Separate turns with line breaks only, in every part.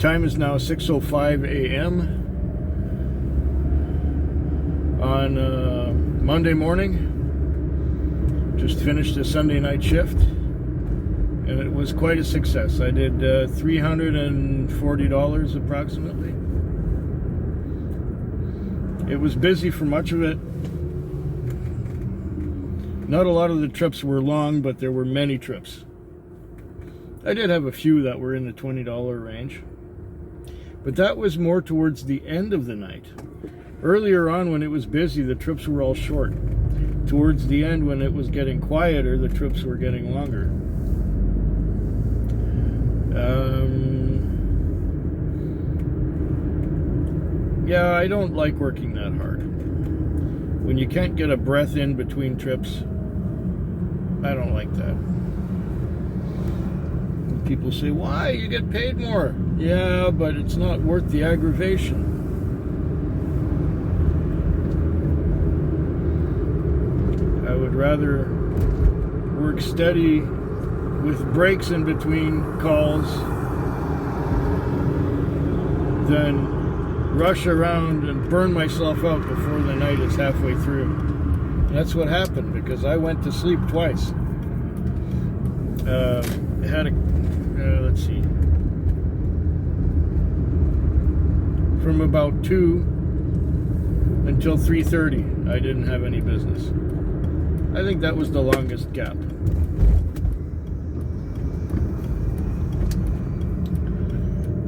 Time is now 6:05 a.m. on Monday morning. Just finished a Sunday night shift, and it was quite a success. I did $340 approximately. It was busy for much of it. Not a lot of the trips were long, but there were many trips. I did have a few that were in the $20 range, but that was more towards the end of the night. Earlier on, when it was busy, the trips were all short. Towards the end, when it was getting quieter, the trips were getting longer. Yeah, I don't like working that hard. When you can't get a breath in between trips, I don't like that. People say, why? You get paid more. Yeah, but it's not worth the aggravation. I would rather work steady with breaks in between calls than rush around and burn myself out before the night is halfway through. And that's what happened, because I went to sleep twice. Had a let's see, from about 2 until 3:30 I didn't have any business. I think that was the longest gap.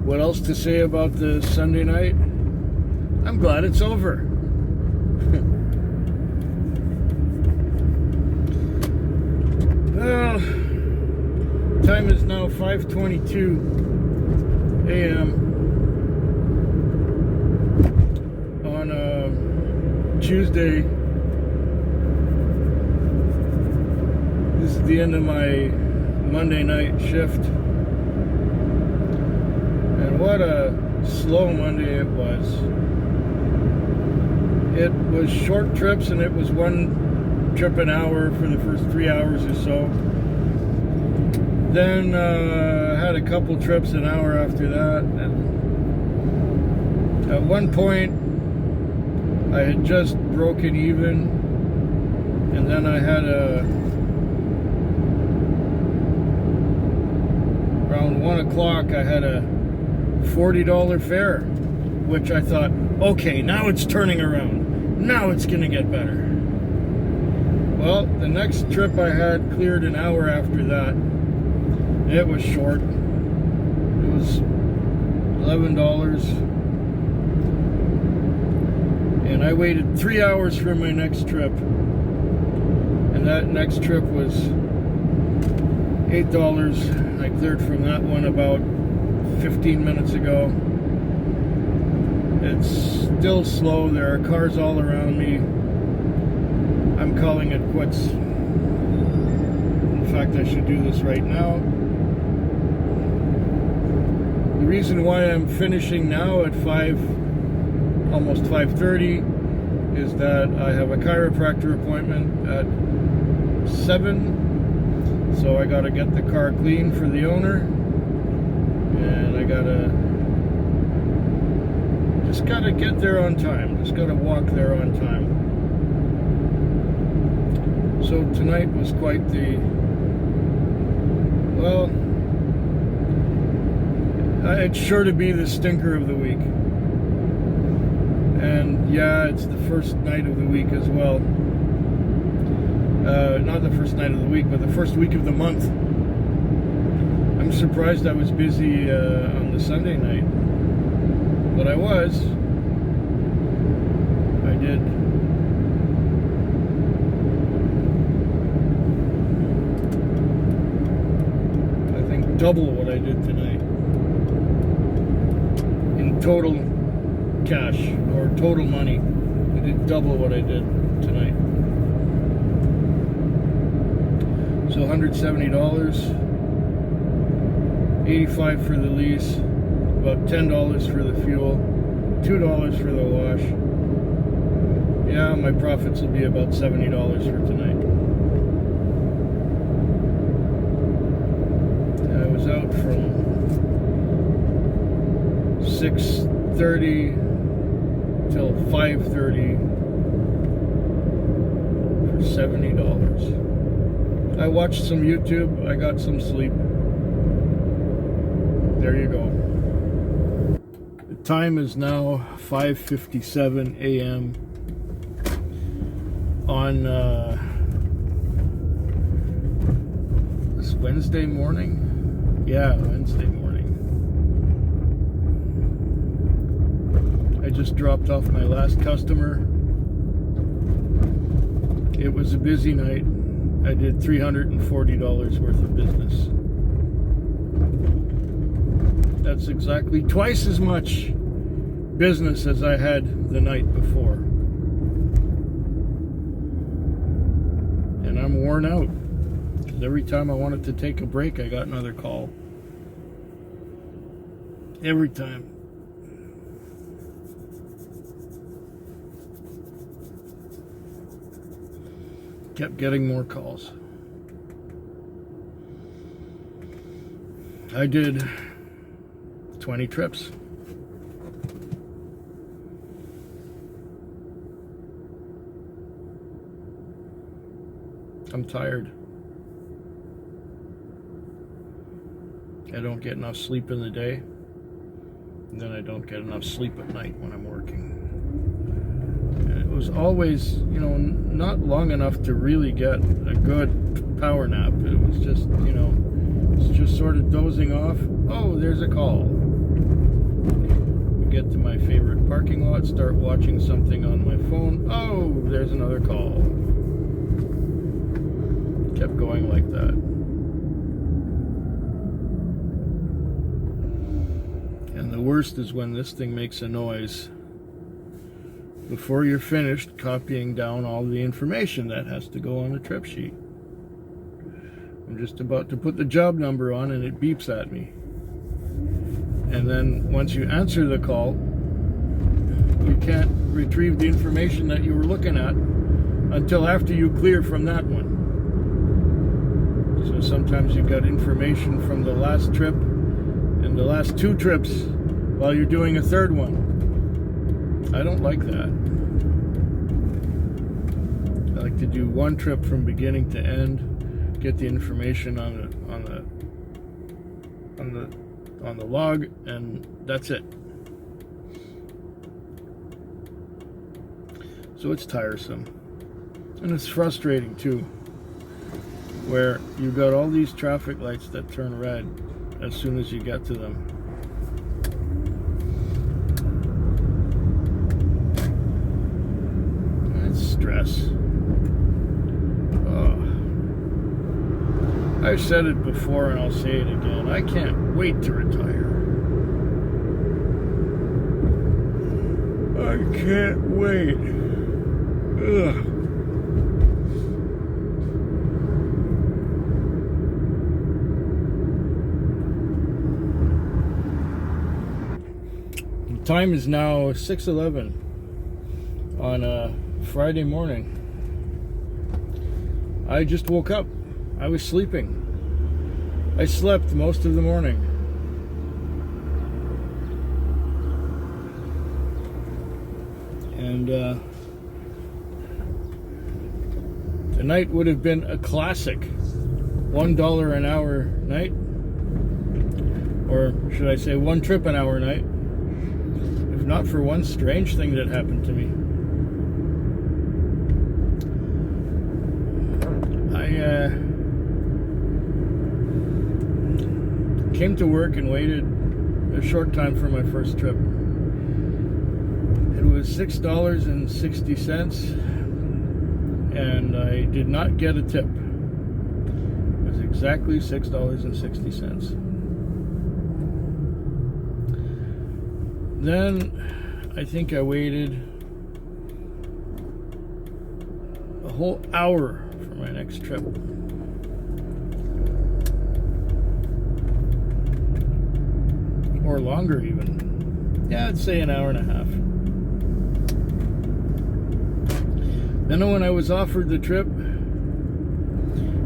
What else to say about the Sunday night? I'm glad it's over. Well, time is now 5:22 a.m. on Tuesday. This is the end of my Monday night shift. And what a slow Monday it was. It was short trips, and it was one trip an hour for the first 3 hours or so. Then had a couple trips an hour after that. And at one point, I had just broken even, and then I had around 1 o'clock, I had a $40 fare, which I thought, okay, now it's turning around. Now it's gonna get better. Well, the next trip I had cleared an hour after that. It was short. It was $11. And I waited 3 hours for my next trip. And that next trip was $8. I cleared from that one about 15 minutes ago. It's still slow. There are cars all around me. I'm calling it quits. In fact, I should do this right now. The reason why I'm finishing now at almost 5:30, is that I have a chiropractor appointment at 7. So I gotta get the car clean for the owner. And I just gotta get there on time. Just gotta walk there on time. So tonight was quite the, well, it's sure to be the stinker of the week. And yeah, it's the first night of the week as well. Not the first night of the week, but the first week of the month. I'm surprised I was busy on the Sunday night, but I was. I did. I think double what I did tonight in total cash or total money. I did double what I did tonight. So $170, $85 for the lease, about $10 for the fuel, $2 for the wash. Yeah, my profits will be about $70 for tonight. I was out from 6:30 till 5:30 for $70. I watched some YouTube, I got some sleep. There you go. The time is now 5:57 a.m. on this Wednesday morning. Yeah, Wednesday morning. I just dropped off my last customer. It was a busy night. I did $340 worth of business. That's exactly twice as much business as I had the night before. And I'm worn out. Because every time I wanted to take a break, I got another call. Every time. Kept getting more calls. I did 20 trips. I'm tired. I don't get enough sleep in the day, and then I don't get enough sleep at night when I'm working. And it was always, you know, not long enough to really get a good power nap. It was just, you know, it's just sort of dozing off. Oh, there's a call. We get to my favorite parking lot, start watching something on my phone. Oh, there's another call. Kept going like that. And the worst is when this thing makes a noise before you're finished copying down all the information that has to go on the trip sheet. I'm just about to put the job number on and it beeps at me. And then once you answer the call, you can't retrieve the information that you were looking at until after you clear from that one. So sometimes you got information from the last trip and the last two trips while you're doing a third one. I don't like that. I like to do one trip from beginning to end, get the information on the log, and that's it. So it's tiresome. And it's frustrating too, where you got all these traffic lights that turn red as soon as you get to them. That's stress. Oh. I've said it before and I'll say it again. I can't wait to retire. I can't wait. Ugh. The time is now 6:11 on a Friday morning. I just woke up. I was sleeping. I slept most of the morning. And the night would have been a classic $1 an hour night, or should I say one trip an hour night, if not for one strange thing that happened to me. I came to work and waited a short time for my first trip. It was $6.60, and I did not get a tip. It was exactly $6.60. Then I think I waited a whole hour for my next trip. Or longer even. Yeah, I'd say an hour and a half. Then when I was offered the trip,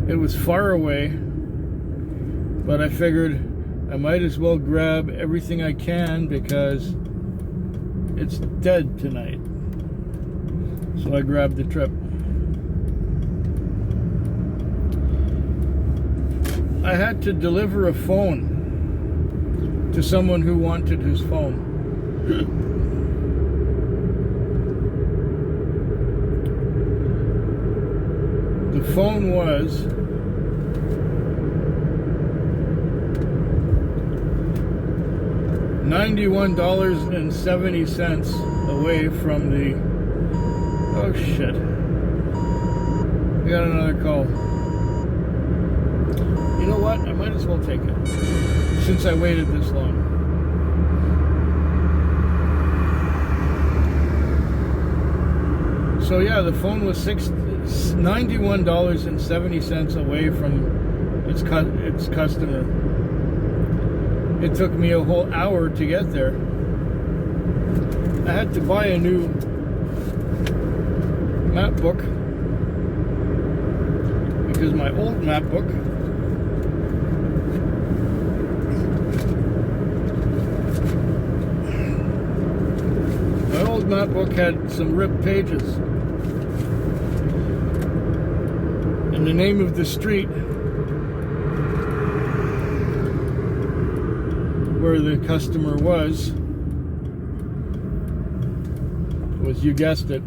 it was far away, but I figured I might as well grab everything I can because it's dead tonight. So I grabbed the trip. I had to deliver a phone to someone who wanted his phone. The phone was $91.70 away from the... Oh shit. We got another call. You know what? I might as well take it. Since I waited this long. So yeah, the phone was $91.70 away from its customer. It took me a whole hour to get there. I had to buy a new map book because my old map book had some ripped pages. And the name of the street where the customer was, you guessed it,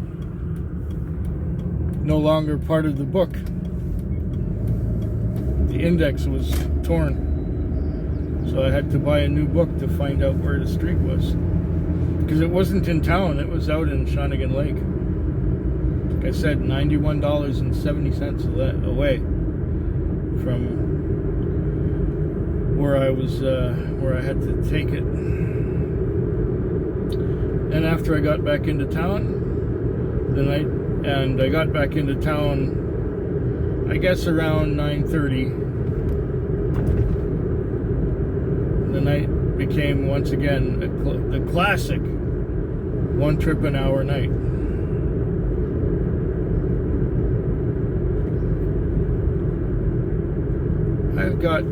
no longer part of the book. The index was torn. So I had to buy a new book to find out where the street was. Because it wasn't in town, it was out in Shawnigan Lake. Like I said, $91.70 away from where I was, where I had to take it. And after I got back into town, I got back into town, I guess around 9:30. The night became once again the classic one trip an hour night. I've got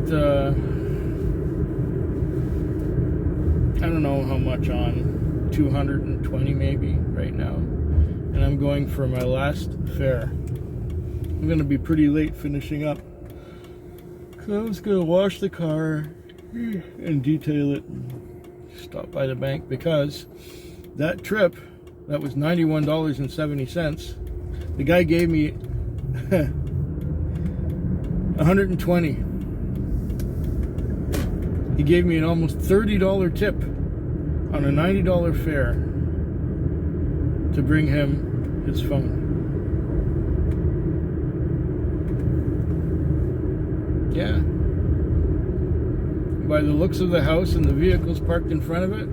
I don't know how much on, 220 maybe right now, and I'm going for my last fare. I'm gonna be pretty late finishing up because I was gonna wash the car and detail it, stop by the bank, because that trip, that was $91.70, the guy gave me 120. He gave me an almost $30 tip on a $90 fare to bring him his phone. Yeah. By the looks of the house and the vehicles parked in front of it,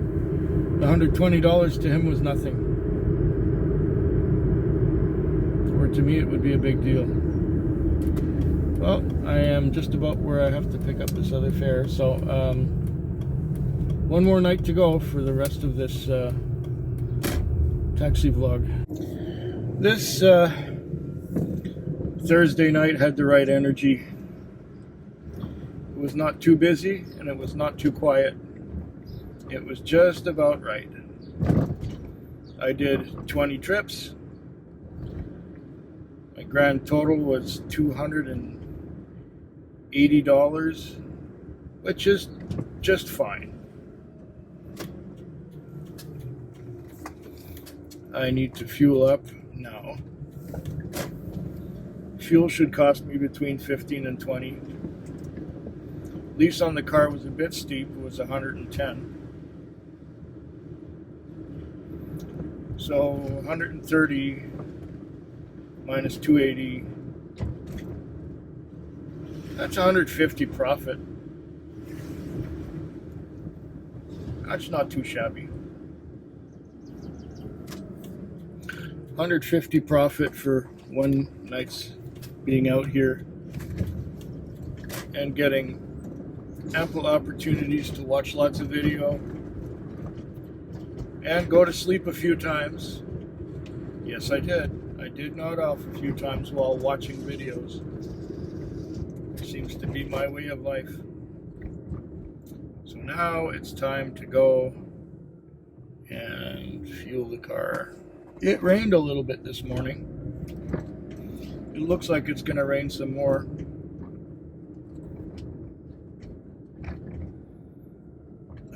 the $120 to him was nothing. Or to me, it would be a big deal. Well, I am just about where I have to pick up this other fare, so one more night to go for the rest of this taxi vlog. This Thursday night had the right energy. It was not too busy and it was not too quiet. It was just about right. I did 20 trips. My grand total was $280, which is just fine. I need to fuel up now. Fuel should cost me between $15 and $20. Lease on the car was a bit steep, it was $110. So 130 minus 280, that's 150 profit. That's not too shabby. 150 profit for one night's being out here and getting ample opportunities to watch lots of video and go to sleep a few times. Yes, I did. I did nod off a few times while watching videos. It seems to be my way of life. So now it's time to go and fuel the car. It rained a little bit this morning. It looks like it's going to rain some more.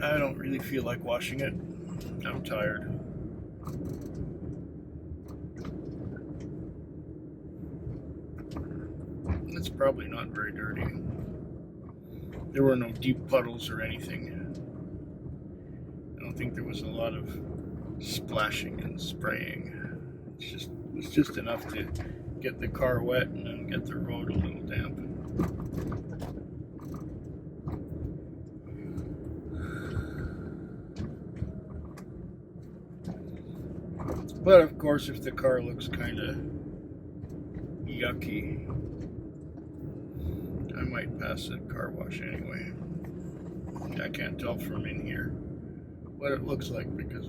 I don't really feel like washing it. I'm tired. It's probably not very dirty. There were no deep puddles or anything. I don't think there was a lot of splashing and spraying. It's just enough to get the car wet and then get the road a little damp. But of course, if the car looks kind of yucky, I might pass the car wash anyway. I can't tell from in here what it looks like because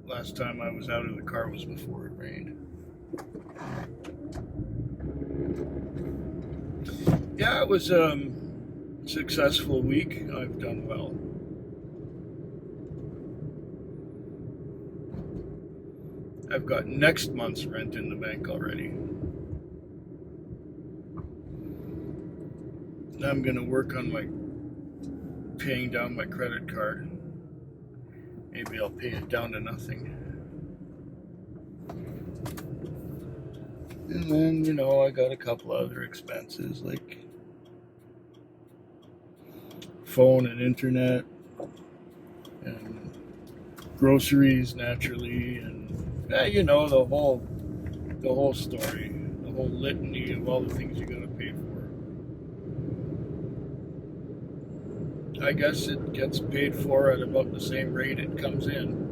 last time I was out of the car was before it rained. Yeah, it was a successful week. I've done well. I've got next month's rent in the bank already. Now I'm going to work on paying down my credit card. Maybe I'll pay it down to nothing. And then, I got a couple other expenses like phone and internet and groceries naturally, and the whole story, the whole litany of all the things you gotta pay for. I guess it gets paid for at about the same rate it comes in.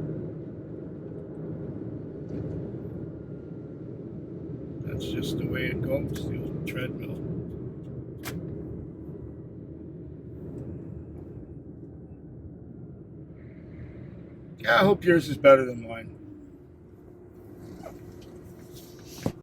That's just the way it goes, the old treadmill. Yeah, I hope yours is better than mine.